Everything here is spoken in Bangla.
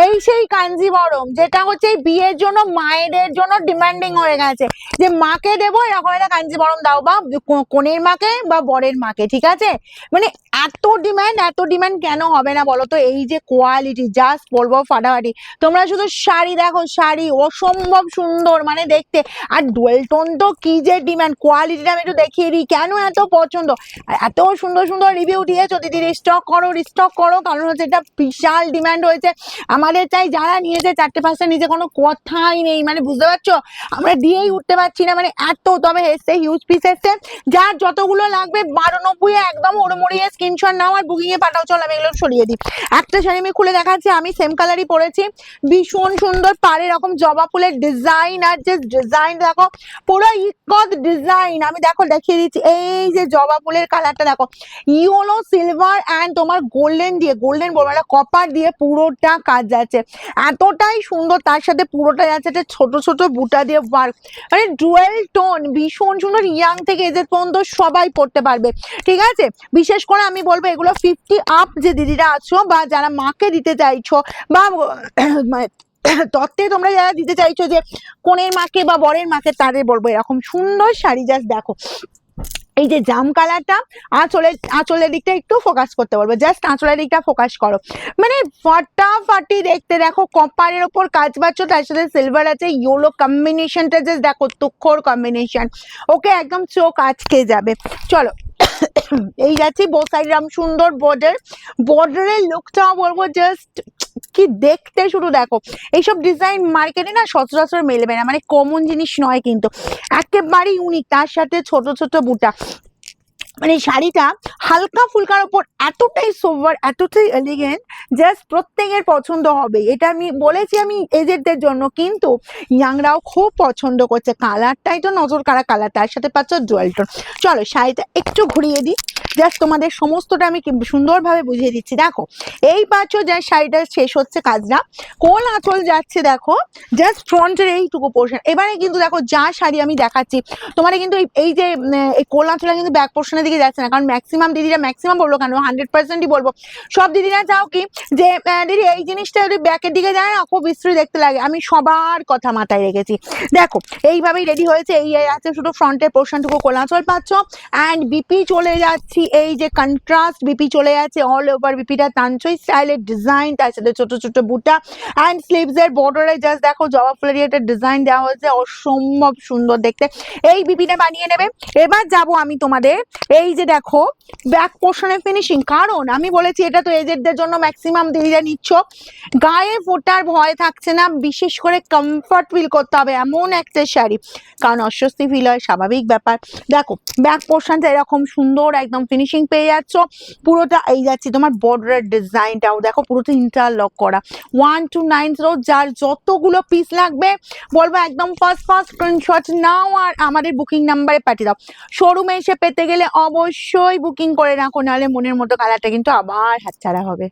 এই সেই কাঞ্জিবরম যেটা হচ্ছে এই বিয়ের জন্য মায়েদের জন্য ডিমান্ডিং হয়ে গেছে, যে মাকে দেবো এরকম একটা কাঞ্জিবরম দাও, বা কনের মাকে বা বরের মাকে, ঠিক আছে? মানে এত ডিমান্ড কেন হবে না বলো তো? এই যে কোয়ালিটি, জাস্ট বলবো ফাটাফাটি। তোমরা শুধু শাড়ি দেখো, শাড়ি অসম্ভব সুন্দর মানে দেখতে। আর ডুয়েল টোন তো কি যে ডিমান্ড, কোয়ালিটিটা আমি একটু দেখিয়ে দিই কেন এত পছন্দ। আর এত সুন্দর সুন্দর রিভিউ দিয়েছো দিদি, রিস্টক করো রিস্টক করো, কারণ হচ্ছে এটা বিশাল ডিমান্ড হয়েছে আমাদের। চাই যারা নিয়েছে 4-5টা নিচে কোনো কথাই নেই, মানে বুঝতে পারছো, আমরা দিয়েই উঠতে পারছি না, মানে এত। তবে এসছে হিউজ পিস এসছে, যার যতগুলো লাগবে 1290 একদম ওড়মড়িয়ে স্ক্রিনশট নাও আর বুকিং এ পাঠাও। চল আমি এগুলো সরিয়ে দিই। একটা শাড়ি আমি খুলে দেখাচ্ছি, আমি সেম কালারই পরেছি, ভীষণ সুন্দর পাড়ে এরকম জবা ফুলের ডিজাইন, আর যে ডিজাইন দেখো পুরো ইকত ডিজাইন। আমি দেখো দেখিয়ে দিচ্ছি, এই যে জবা ফুলের কালারটা দেখো, ইয়েলো সিলভার অ্যান্ড তোমার গোল্ডেন দিয়ে, গোল্ডেন বলবো না, কপার দিয়ে পুরোটা কাজ যাচ্ছে, এতটাই সুন্দর। তার সাথে পুরোটা যাচ্ছে ছোট ছোট বুটা দিয়ে ওয়ার্ক, মানে ডুয়েল টোন, ভীষণ সুন্দর। ইয়াং থেকে এজেড পর্যন্ত সবাই পড়তে পারবে, ঠিক আছে? বিশেষ করে আমি বলবো এগুলো 50 আপ যে দিদিরা আছো, বা যারা মাকে দিতে চাইছো, বা তত্ত্বে তোমরা যারা দিতে চাইছো যে কনের মাকে বা বরের মাকে, তাদের বলবো এরকম সুন্দর শাড়ি জাস্ট দেখো। এই যে জাম কালারটা, আঁচলের দিকটা একটু ফোকাস করতে বলবো, জাস্ট আঁচলের দিকটা ফোকাস করো, মানে ফাটাফাটি দেখতে। দেখো কপারের ওপর কাজ পাচ্ছ, তার সাথে সিলভার আছে, ইয়েলো কম্বিনেশনটা জাস্ট দেখো, তুখোর কম্বিনেশন, ওকে একদম চোখ আটকে যাবে। চলো এই যাচ্ছি বোথ সাইড রাম সুন্দর বর্ডারের লুকটা বলবো জাস্ট কি দেখতে, শুধু দেখো। এইসব ডিজাইন মার্কেটে না সচরাচর মেলবে না, মানে কমন জিনিস নয় কিন্তু, একেবারে ইউনিক। তার সাথে ছোট ছোট বুটা, মানে শাড়িটা হালকা ফুলকার ওপর এতটাই সোভার, এতটাই এলিগেন্ট, জাস্ট প্রত্যেকের পছন্দ হবে। এটা আমি বলেছি আমি এজেডদের জন্য, কিন্তু ইয়াংরাও খুব পছন্দ করছে। কালারটাই তো নজর কাড়া কালার, তার সাথে পাচ্ছ জুয়েল টোন। চলো শাড়িটা একটু ঘুরিয়ে দিই, জাস্ট তোমাদের সমস্তটা আমি সুন্দরভাবে বুঝিয়ে দিচ্ছি। দেখো এই পাচ্ছ যে শাড়িটা শেষ হচ্ছে কাজটা, কোল আঁচল যাচ্ছে দেখো, জাস্ট ফ্রন্টের এইটুকু পোর্শন। এবারে কিন্তু দেখো যা শাড়ি আমি দেখাচ্ছি তোমার, কিন্তু এই যে এই কোল আঁচলটা কিন্তু ব্যাক পোর্শনের দিকে যাচ্ছে না, কারণ ম্যাক্সিমাম দিদিরা, ম্যাক্সিমাম বলবো কেন 100%ই বলবো, সব দিদিরা চাও কি যে দিদি এই জিনিসটা যদি ব্যাকের দিকে যায় না খুব বিশ্রী দেখতে লাগে। আমি সবার কথা মাথায় রেখেছি। দেখো এইভাবেই রেডি হয়েছে, এই আছে শুধু ফ্রন্টের পোর্শনটুকু কোল আঁচল পাচ্ছ, অ্যান্ড বিপি চলে যাচ্ছি, এই যে কন্ট্রাস্ট বিপি চলে যাচ্ছে, অল ওভার বিপিটা তাঞ্চই স্টাইলের ডিজাইন, তার সাথে ছোট ছোট বুটা, অ্যান্ড স্লিভস এর বর্ডারে জাস্ট দেখো জবা ফুলের একটা ডিজাইন দেওয়া হয়েছে, অসম্ভব সুন্দর দেখতে। এই বিপিটা বানিয়ে নেবে। এবার যাব আমি তোমাদের এই যে দেখো ব্যাক পোর্শনের ফিনিশিং, কারণ আমি বলেছি এটা তো এজেডদের জন্য ম্যাক্সিমাম দিদিরা নিচ্ছ, গায়ে ফোটার ভয় থাকছে না, বিশেষ করে কমফর্ট ফিল করতে হবে এমন একটা শাড়ি, কারণ অস্বস্তি ফিল হয়, স্বাভাবিক ব্যাপার। দেখো ব্যাক পোর্শনটা এরকম সুন্দর একদম ফিনিশিং পেয়ে যাচ্ছ, পুরোটা এই যাচ্ছি তোমার বর্ডারের ডিজাইনটাও দেখো পুরোটা ইন্টারলক করা, 1290, যার যতগুলো পিস লাগবে বলবো একদম ফার্স্ট স্ক্রিনশট নাও আর আমাদের বুকিং নাম্বারে পাঠিয়ে দাও। শোরুমে এসে পেতে গেলে অবশ্যই বুকিং করে রাখো, নাহলে মনের মতো কালারটা কিন্তু আবার হাতছাড়া হবে।